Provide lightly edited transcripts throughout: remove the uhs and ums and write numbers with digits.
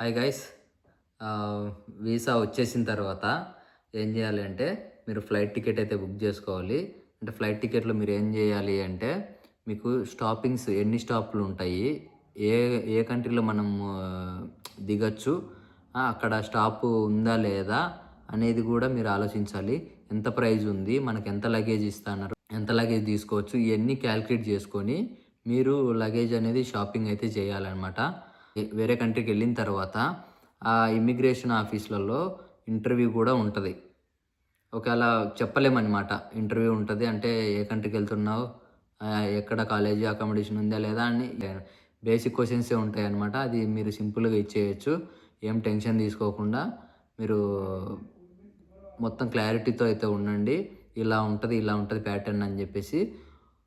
Hi guys. Visa వచ్చేసిన తర్వాత ఏం చేయాలి అంటే మీరు ఫ్లైట్ టికెట్ అయితే బుక్ చేసుకోవాలి. అంటే ఫ్లైట్ టికెట్‌లో మీరు ఏం చేయాలి అంటే మీకు స్టాపింగ్స్ ఎన్ని స్టాప్‌లు ఉంటాయి, ఏ ఏ కంట్రీలో మనం దిగొచ్చు, అక్కడ స్టాప్ ఉందా లేదా అనేది కూడా మీరు ఆలోచించాలి. ఎంత ప్రైస్ ఉంది, మనకు ఎంత లగేజ్ ఇస్తన్నారు, ఎంత లగేజ్ తీసుకోవచ్చు, ఇవన్నీ క్యాలిక్యులేట్ చేసుకొని మీరు లగేజ్ అనేది షాపింగ్ అయితే చేయాలన్నమాట. వేరే కంట్రీకి వెళ్ళిన తర్వాత ఆ ఇమ్మిగ్రేషన్ ఆఫీస్‌లలో ఇంటర్వ్యూ కూడా ఉంటది. ఒకవేళ చెప్పలేమనమాట. ఇంటర్వ్యూ ఉంటది అంటే ఏ కంట్రీకి వెళ్తున్నావు, ఎక్కడ కాలేజీ అకామిడేషన్ ఉందా లేదా అని బేసిక్ క్వెషన్సే ఉంటాయన్నమాట. అది మీరు సింపుల్‌గా ఇచ్చేయొచ్చు. ఏం టెన్షన్ తీసుకోకుండా మీరు మొత్తం క్లారిటీతో అయితే ఉండండి. ఇలా ఉంటది ప్యాటర్న్ అని చెప్పేసి.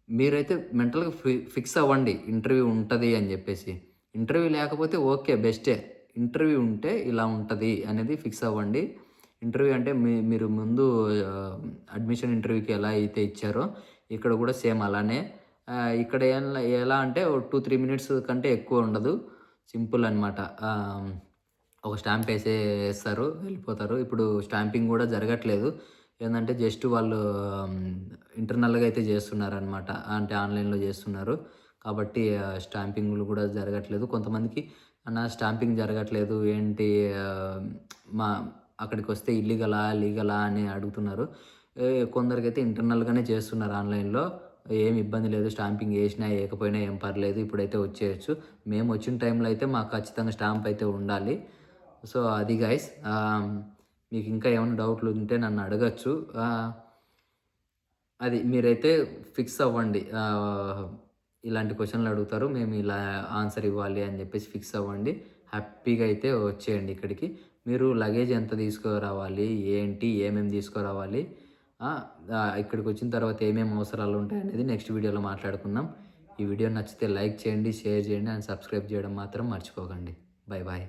మీరైతే మెంటల్‌గా ఫిక్స్ అవ్వండి. ఇంటర్వ్యూ ఉంటది అని చెప్పేసి. ఇంటర్వ్యూ లేకపోతే ఓకే, బెస్టే. ఇంటర్వ్యూ ఉంటే ఇలా ఉంటది అనేది ఫిక్స్ అవ్వండి. ఇంటర్వ్యూ అంటే మీరు ముందు అడ్మిషన్ ఇంటర్వ్యూకి ఎలా అయితే ఇచ్చారో ఇక్కడ కూడా సేమ్ అలానే. ఇక్కడ ఎలా అంటే 2, 3 మినిట్స్ కంటే ఎక్కువ ఉండదు. సింపుల్ అనమాట. ఒక స్టాంప్ ఏస్తారు, వెళ్ళిపోతారు. ఇప్పుడు స్టాంపింగ్ కూడా జరగట్లేదు. ఏందంటే జస్ట్ వాళ్ళు ఇంటర్నల్‌గా అయితే చేస్తున్నారనమాట. అంటే ఆన్‌లైన్‌లో చేస్తున్నారు. కాబట్టి స్టాంపింగ్‌లు కూడా జరగట్లేదు. కొంతమందికి అన్న స్టాంపింగ్ జరగట్లేదు ఏంటి, మా అక్కడికొస్తే లీగలా అని అడుగుతున్నారు. కొందరికైతే ఇంటర్నల్‌గానే చేస్తున్నారు ఆన్‌లైన్‌లో. ఏమి ఇబ్బంది లేదు. స్టాంపింగ్ ఏసినా ఏయకపోయినా ఏం పర్లేదు. ఇప్పుడైతే వచ్చేయొచ్చు. మేము వచ్చిన టైంలో అయితే మాకు ఖచ్చితంగా స్టాంప్ అయితే ఉండాలి. సో, అది గైస్. మీకు ఇంకా ఏమైనా డౌట్లు ఉంటే నన్ను అడగొచ్చు. అది మీరైతే ఫిక్స్ అవ్వండి. ఇలాంటి క్వెషన్‌లు అడుగుతారు, మేము ఇలా ఆన్సర్ ఇవ్వాలి అని చెప్పేసి ఫిక్స్ అవ్వండి. హ్యాపీగా అయితే వచ్చేయండి ఇక్కడికి. మీరు లగేజ్ ఎంత తీసుకురావాలి, ఏంటి, ఏమేమి తీసుకురావాలి, ఇక్కడికి వచ్చిన తర్వాత ఏమేమి అవసరాలు ఉంటాయనేది నెక్స్ట్ వీడియోలో మాట్లాడుకుందాం. ఈ వీడియో నచ్చితే లైక్ చేయండి, షేర్ చేయండి అండ్ సబ్స్క్రైబ్ చేయడం మాత్రం మర్చిపోకండి. Bye bye.